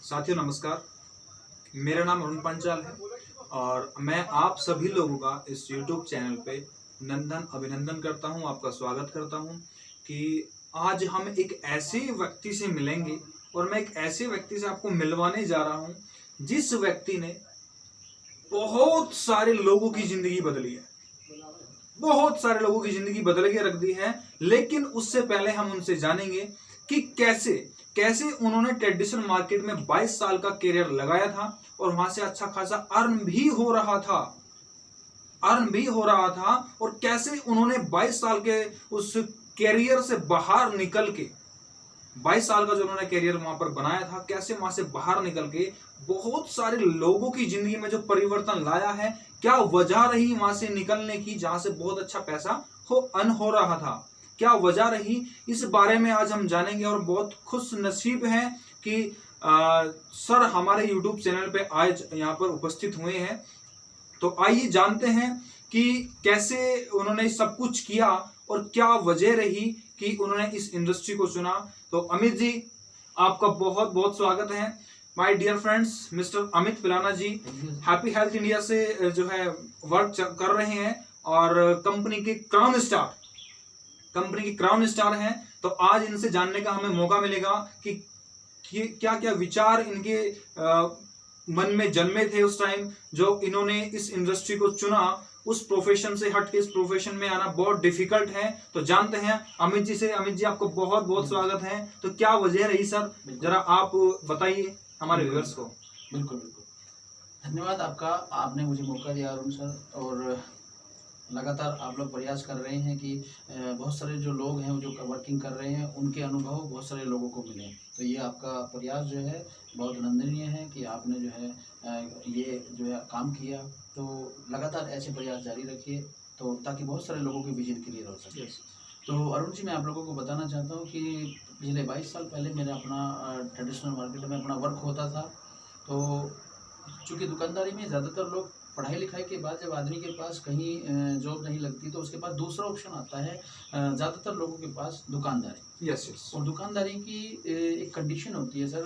साथियों नमस्कार। मेरा नाम अरुण पंचाल है और मैं आप सभी लोगों का इस YouTube चैनल पे अभिनंदन करता हूं, आपका स्वागत करता हूं कि आज हम एक ऐसे व्यक्ति से मिलेंगे और मैं एक ऐसे व्यक्ति से आपको मिलवाने जा रहा हूं जिस व्यक्ति ने बहुत सारे लोगों की जिंदगी बदली है, बहुत सारे लोगों की जिंदगी बदल के रख दी है। लेकिन उससे पहले हम उनसे जानेंगे कि कैसे कैसे उन्होंने ट्रेडिशनल मार्केट में 22 साल का करियर लगाया था और वहां से अच्छा खासा अर्न भी हो रहा था और कैसे उन्होंने 22 साल के उस करियर से बाहर निकल के 22 साल का जो उन्होंने करियर वहां पर बनाया था, कैसे वहां से बाहर निकल के बहुत सारे लोगों की जिंदगी में जो परिवर्तन लाया है, क्या वजह रही वहां से निकलने की जहां से बहुत अच्छा पैसा हो रहा था, क्या वजह रही, इस बारे में आज हम जानेंगे। और बहुत खुश नसीब हैं कि सर हमारे YouTube चैनल पे आज यहाँ पर उपस्थित हुए हैं। तो आइए जानते हैं कि कैसे उन्होंने सब कुछ किया और क्या वजह रही कि उन्होंने इस इंडस्ट्री को चुना। तो अमित जी, आपका बहुत बहुत स्वागत है। My dear friends, mister Amit Pilana ji happy health India से जो है वर्क कर रहे हैं और कंपनी के क्राउन स्टार हैं। तो आज इनसे जानने का हमें मौका मिलेगा कि क्या क्या विचार इनके मन में जन्मे थे उस टाइम जो इन्होंने इस इंडस्ट्री को चुना। उस प्रोफेशन से हट के इस प्रोफेशन में आना बहुत डिफिकल्ट है। तो जानते हैं अमित जी से। अमित जी, आपको बहुत बहुत स्वागत है। तो क्या वजह रही सर, जरा आप बताइए हमारे व्यूअर्स को। बिल्कुल बिल्कुल, धन्यवाद आपका। आपने मुझे मौका दिया अरुण सर, और लगातार आप लोग प्रयास कर रहे हैं कि बहुत सारे जो लोग हैं जो वर्किंग कर रहे हैं उनके अनुभव बहुत सारे लोगों को मिले। तो ये आपका प्रयास जो है बहुत अभिनंदनीय है कि आपने जो है ये जो है काम किया। तो लगातार ऐसे प्रयास जारी रखिए तो ताकि बहुत सारे लोगों की विजन क्लियर हो सके। तो अरुण जी, मैं आप लोगों को बताना चाहता हूँ कि पिछले 22 साल पहले मेरा अपना ट्रेडिशनल मार्केट में अपना वर्क होता था। तो चूँकि दुकानदारी में ज़्यादातर लोग पढ़ाई लिखाई के बाद जब आदमी के पास कहीं जॉब नहीं लगती तो उसके पास दूसरा ऑप्शन आता है, ज़्यादातर लोगों के पास दुकानदारी। यस। और दुकानदारी की एक कंडीशन होती है सर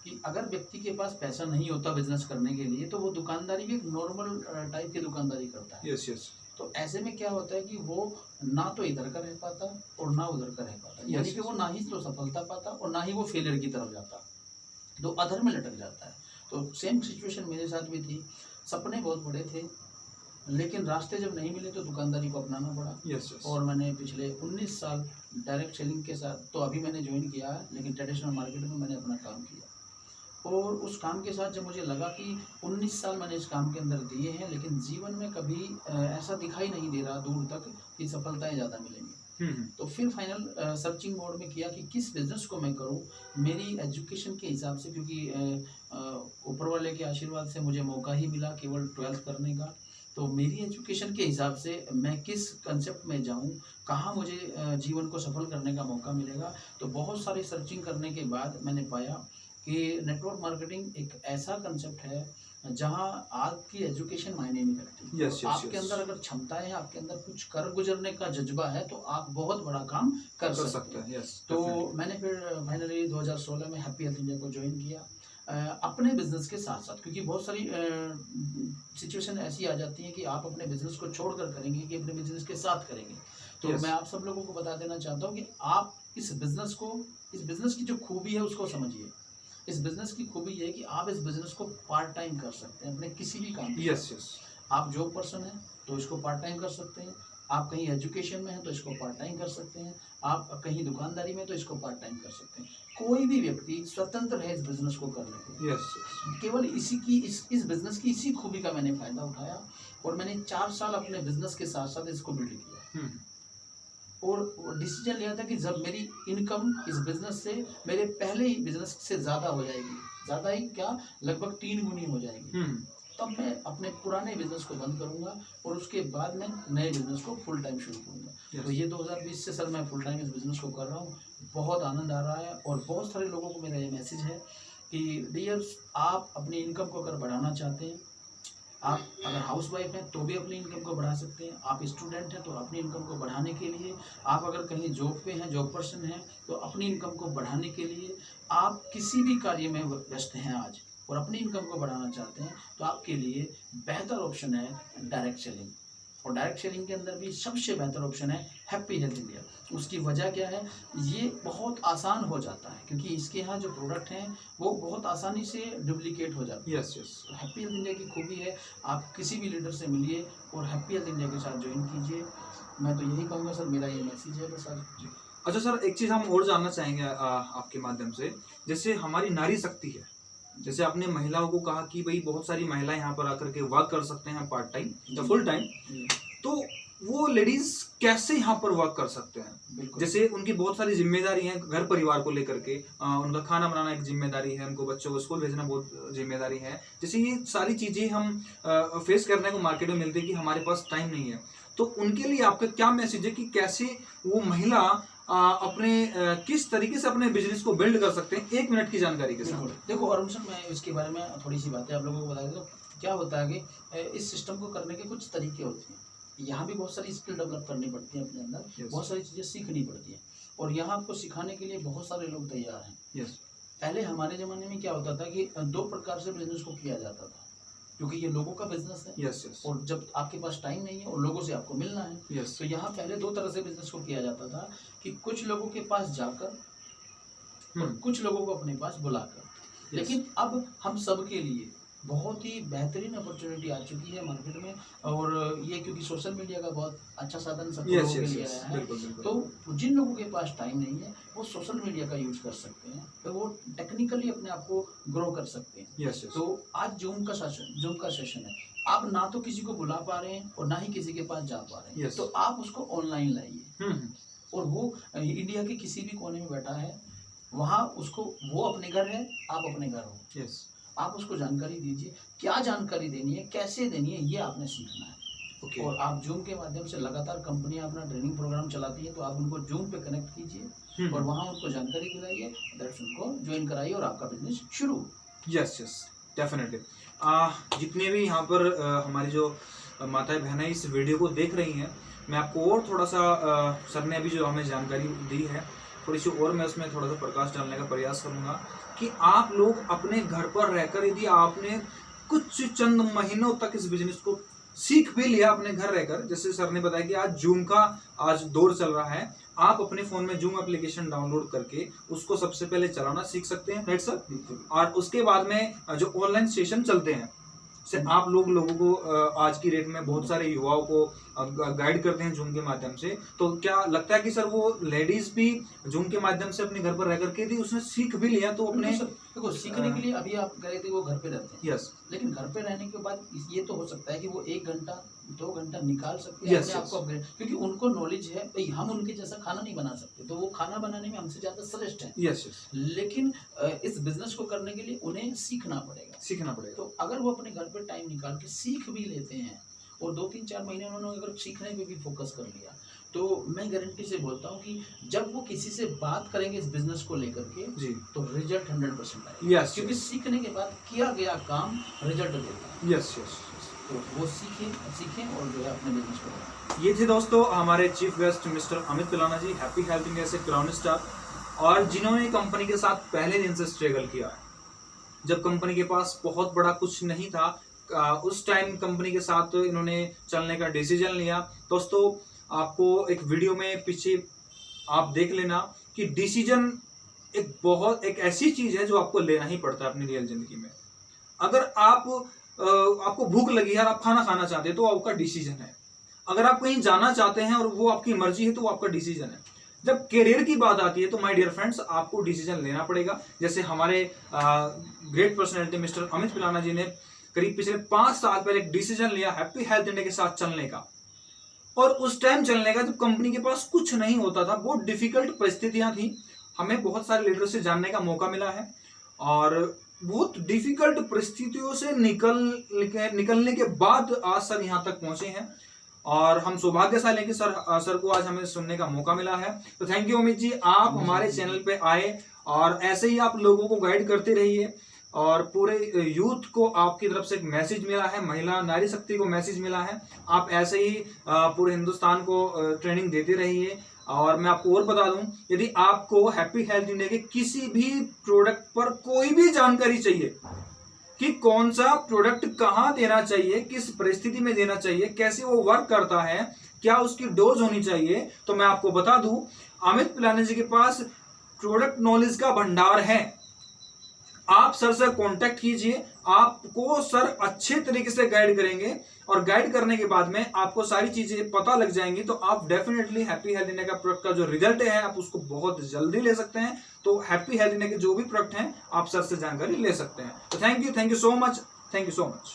कि अगर व्यक्ति के पास पैसा नहीं होता बिजनेस करने के लिए तो वो दुकानदारी भी एक नॉर्मल टाइप की दुकानदारी करता है। यस। तो ऐसे में क्या होता है कि वो ना तो इधर का रह पाता और ना उधर का रह पाता, यानी कि वो ना ही तो सफलता पाता और ना ही वो फेलियर की तरफ जाता, तो अधर में लटक जाता है। तो सेम सिचुएशन मेरे साथ भी थी। सपने बहुत बड़े थे लेकिन रास्ते जब नहीं मिले तो दुकानदारी को अपनाना पड़ा। और मैंने पिछले 19 साल डायरेक्ट सेलिंग के साथ, तो अभी मैंने ज्वाइन किया है लेकिन ट्रेडिशनल मार्केट में मैंने अपना काम किया। और उस काम के साथ जब मुझे लगा कि 19 साल मैंने इस काम के अंदर दिए हैं लेकिन जीवन में कभी ऐसा दिखाई नहीं दे रहा दूर तक कि सफलताएं ज़्यादा मिलेंगी, तो फिर फाइनल सर्चिंग मोड में किया कि किस बिज़नेस को मैं करूं मेरी एजुकेशन के हिसाब से, क्योंकि ऊपर वाले के आशीर्वाद से मुझे मौका ही मिला केवल 12th करने का। तो मेरी एजुकेशन के हिसाब से मैं किस कंसेप्ट में जाऊं, कहाँ मुझे जीवन को सफल करने का मौका मिलेगा। तो बहुत सारी सर्चिंग करने के बाद मैंने पाया कि नेटवर्क मार्केटिंग एक ऐसा कंसेप्ट है जहां आपकी एजुकेशन मायने नहीं रखती। आपके अंदर अगर क्षमताएं है, आपके अंदर कुछ कर गुजरने का जज्बा है तो आप बहुत बड़ा काम कर सकते हैं। तो मैंने फिर फाइनली 2016 में हैप्पी हेल्थ इंडिया को ज्वाइन किया अपने बिजनेस के साथ साथ, क्योंकि बहुत सारी सिचुएशन ऐसी आ जाती है कि आप अपने बिजनेस को छोड़कर करेंगे कि अपने बिजनेस के साथ करेंगे। तो मैं आप सब लोगों को बता देना चाहता हूँ कि आप इस बिजनेस की जो खूबी है उसको समझिए। इस बिजनेस की खूबी ये है कि आप इस बिजनेस को पार्ट टाइम कर सकते हैं अपने किसी भी काम के साथ। आप जॉब पर्सन हैं तो इसको पार्ट टाइम कर सकते हैं, आप कहीं एजुकेशन में हैं तो इसको पार्ट टाइम कर सकते हैं, आप कहीं दुकानदारी में तो इसको पार्ट टाइम कर सकते हैं। कोई भी व्यक्ति स्वतंत्र है इस बिजनेस को करने के। केवल इस बिजनेस की इसी खूबी का मैंने फायदा उठाया और मैंने 4 साल अपने बिजनेस के साथ साथ इसको बिल्ड किया। और डिसीजन लिया था कि जब मेरी इनकम इस बिजनेस से मेरे पहले ही बिजनेस से ज़्यादा हो जाएगी, ज़्यादा ही क्या लगभग 3 गुनी हो जाएगी, तब मैं अपने पुराने बिजनेस को बंद करूंगा और उसके बाद मैं नए बिजनेस को फुल टाइम शुरू करूंगा। तो ये 2020 से सर मैं फुल टाइम इस बिजनेस को कर रहा हूँ। बहुत आनंद आ रहा है और बहुत सारे लोगों को मेरा ये मैसेज है कि डियर्स, आप अपनी इनकम को अगर बढ़ाना चाहते हैं, आप अगर हाउस वाइफ हैं तो भी अपनी इनकम को बढ़ा सकते हैं, आप स्टूडेंट हैं तो अपनी इनकम को बढ़ाने के लिए, आप अगर कहीं जॉब पे हैं, जॉब पर्सन हैं तो अपनी इनकम को बढ़ाने के लिए आप किसी भी कार्य में व्यस्त हैं आज और अपनी इनकम को बढ़ाना चाहते हैं, तो आपके लिए बेहतर ऑप्शन है डायरेक्ट सेलिंग। और डायरेक्ट सेलिंग के अंदर भी सबसे बेहतर ऑप्शन है हैप्पी हेल्थ इंडिया। उसकी वजह क्या है, ये बहुत आसान हो जाता है क्योंकि इसके यहाँ जो प्रोडक्ट हैं वो बहुत आसानी से डुप्लीकेट हो जाते हैं। Yes yes. Happy health India की खूबी है, आप किसी भी लीडर से मिलिए और हैप्पी हेल्थ इंडिया के साथ ज्वाइन कीजिए। मैं तो यही कहूँगा सर, मेरा ये मैसेज है बस आज। अच्छा सर, एक चीज़ हम और जानना चाहेंगे आपके माध्यम से, जैसे हमारी नारी शक्ति है, जैसे आपने महिलाओं को कहा कि भाई बहुत सारी महिलाएं यहाँ पर आकर के वर्क कर सकते हैं पार्ट टाइम या फुल टाइम, तो वो लेडीज कैसे यहाँ पर वर्क कर सकते हैं? जैसे उनकी बहुत सारी जिम्मेदारी है घर परिवार को लेकर के, उनका खाना बनाना एक जिम्मेदारी है, उनको बच्चों को स्कूल भेजना बहुत जिम्मेदारी है। जैसे ये सारी चीजें हम फेस करने को मार्केट में मिलती है कि हमारे पास टाइम नहीं है, तो उनके लिए आपका क्या मैसेज है कि कैसे वो महिला अपने किस तरीके से अपने बिजनेस को बिल्ड कर सकते हैं, 1 मिनट की जानकारी के साथ? देखो अरुण सर, मैं इसके बारे में थोड़ी सी बातें आप लोगों को बता देता हूँ। क्या होता है कि इस सिस्टम को करने के कुछ तरीके होते हैं। यहाँ भी बहुत सारी स्किल डेवलप करनी पड़ती है अपने अंदर, बहुत सारी चीज़ें सीखनी पड़ती हैं और यहाँ आपको सिखाने के लिए बहुत सारे लोग तैयार हैं। पहले हमारे ज़माने में क्या होता था कि 2 प्रकार से बिजनेस को किया जाता था, क्योंकि ये लोगों का बिजनेस है। और जब आपके पास टाइम नहीं है और लोगों से आपको मिलना है, तो यहाँ पहले 2 तरह से बिजनेस को किया जाता था कि कुछ लोगों के पास जाकर और कुछ लोगों को अपने पास बुलाकर। लेकिन अब हम सब के लिए बहुत ही बेहतरीन अपॉर्चुनिटी आ चुकी है मार्केट में, और ये क्योंकि सोशल मीडिया का बहुत अच्छा साधन सब लोगों के लिए आया है। तो जिन लोगों के पास टाइम नहीं है वो सोशल मीडिया का यूज कर सकते हैं, तो वो टेक्निकली अपने आप को ग्रो कर सकते हैं। तो आज जूम का सेशन है, आप ना तो किसी को बुला पा रहे हैं और ना ही किसी के पास जा पा रहे हैं, तो आप उसको ऑनलाइन लाइए और वो इंडिया के किसी भी कोने में बैठा है, वहाँ उसको, वो अपने घर है, आप अपने घर हो, आप उसको जानकारी दीजिए। क्या जानकारी देनी है, कैसे देनी है, ये आपने सीखना है। और आप जूम के माध्यम से लगातार कंपनियां अपना ट्रेनिंग प्रोग्राम चलाती है, तो आप उनको जूम पे कनेक्ट कीजिए और वहाँ उनको जानकारी दिलाइए, उनको ज्वाइन कराइए और आपका बिजनेस शुरू। Yes definitely. जितने भी यहाँ पर हमारी जो माताएं बहनें इस वीडियो को देख रही हैं, मैं आपको और थोड़ा सा सर ने अभी जो हमें जानकारी दी है, थोड़ी सी और मैं उसमें थोड़ा सा प्रकाश डालने का प्रयास करूँगा कि आप लोग अपने घर पर रहकर, यदि आपने कुछ चंद महीनों तक इस बिजनेस को सीख भी लिया अपने घर रहकर, जैसे सर ने बताया कि आज जूम का दौर चल रहा है, आप अपने फोन में जूम एप्लीकेशन डाउनलोड करके उसको सबसे पहले चलाना सीख सकते हैं, राइट सर? और उसके बाद में जो ऑनलाइन सेशन चलते हैं, से आप लोगों को आज की डेट में बहुत सारे युवाओं को गाइड करते हैं जूम के माध्यम से, तो क्या लगता है कि सर वो लेडीज भी जूम के माध्यम से अपने घर पर रह करके थी, उसने सीख भी लिया? तो अपने देखो सीखने के लिए अभी आप गए थे, वो घर पे रहते हैं, यस, लेकिन घर पे रहने के बाद ये तो हो सकता है कि वो 1 घंटा 2 घंटा निकाल सकते हैं अपने आप को अपग्रेड, क्योंकि उनको नॉलेज है भाई, हम उनके जैसा खाना नहीं बना सकते, तो वो खाना बनाने में हमसे ज्यादा श्रेष्ठ है। यस। लेकिन इस बिजनेस को करने के लिए उन्हें सीखना पड़ेगा। तो अगर वो अपने घर पे टाइम निकाल के सीख भी लेते हैं और 2-3-4 महीने उन्होंने अगर सीखने पे भी फोकस कर लिया, तो मैं गारंटी से बोलता हूँ कि जब वो किसी से बात करेंगे इस बिजनेस को लेकर के जी, तो रिजल्ट 100% आएगा। क्योंकि सीखने के बाद किया गया काम रिजल्ट देता है। यस। तो वो सीखें और जो है अपने बिजनेस को बढ़ाएं। ये थे दोस्तों हमारे chief guest mister Amit Pilana ji, happy health India से ग्राउंड स्टार, और जिन्होंने कंपनी के साथ पहले दिन से स्ट्रगल किया है। जब कंपनी के पास बहुत बड़ा कुछ नहीं था, उस टाइम कंपनी के साथ इन्होंने चलने का डिसीजन लिया। दोस्तों आपको एक वीडियो में पीछे आप देख लेना कि डिसीजन एक ऐसी चीज है जो आपको लेना ही पड़ता है अपनी रियल जिंदगी में। अगर आपको भूख लगी है और आप खाना खाना चाहते हैं तो आपका डिसीजन है। अगर आप कहीं जाना चाहते हैं और वो आपकी मर्जी है तो वो आपका डिसीजन है। जब करियर की बात आती है तो माय डियर फ्रेंड्स आपको डिसीजन लेना पड़ेगा। जैसे हमारे great personality mister Amit Pilana जी ने करीब पिछले 5 साल पहले एक डिसीजन लिया हैप्पी हेल्थ इंडिया के साथ चलने का, और उस टाइम चलने का जब कंपनी के पास कुछ नहीं होता था, बहुत डिफिकल्ट परिस्थितियां थी। हमें बहुत सारे लीडर से जानने का मौका मिला है और बहुत डिफिकल्ट परिस्थितियों से निकलने के बाद आज सर यहाँ तक पहुंचे हैं, और हम सौभाग्यशाली हैं कि सर को आज हमें सुनने का मौका मिला है। तो थैंक यू अमित जी, आप हमारे चैनल पे आए और ऐसे ही आप लोगों को गाइड करते रहिए, और पूरे यूथ को आपकी तरफ से एक मैसेज मिला है, महिला नारी शक्ति को मैसेज मिला है। आप ऐसे ही पूरे हिंदुस्तान को ट्रेनिंग देते रहिए। और मैं आपको और बता दूं, यदि आपको हैप्पी हेल्थ इंडिया के किसी भी प्रोडक्ट पर कोई भी जानकारी चाहिए कि कौन सा प्रोडक्ट कहां देना चाहिए, किस परिस्थिति में देना चाहिए, कैसे वो वर्क करता है, क्या उसकी डोज होनी चाहिए, तो मैं आपको बता दूं, अमित पिलानी जी के पास प्रोडक्ट नॉलेज का भंडार है। आप सर से कांटेक्ट कीजिए, आपको सर अच्छे तरीके से गाइड करेंगे और गाइड करने के बाद में आपको सारी चीजें पता लग जाएंगी, तो आप डेफिनेटली हैप्पी हेल्थ इंडिया का प्रोडक्ट का जो रिजल्ट है आप उसको बहुत जल्दी ले सकते हैं। तो हैप्पी हेल्थ इंडिया के जो भी प्रोडक्ट हैं आप सर से जानकारी ले सकते हैं। तो thank you so much, thank you so much.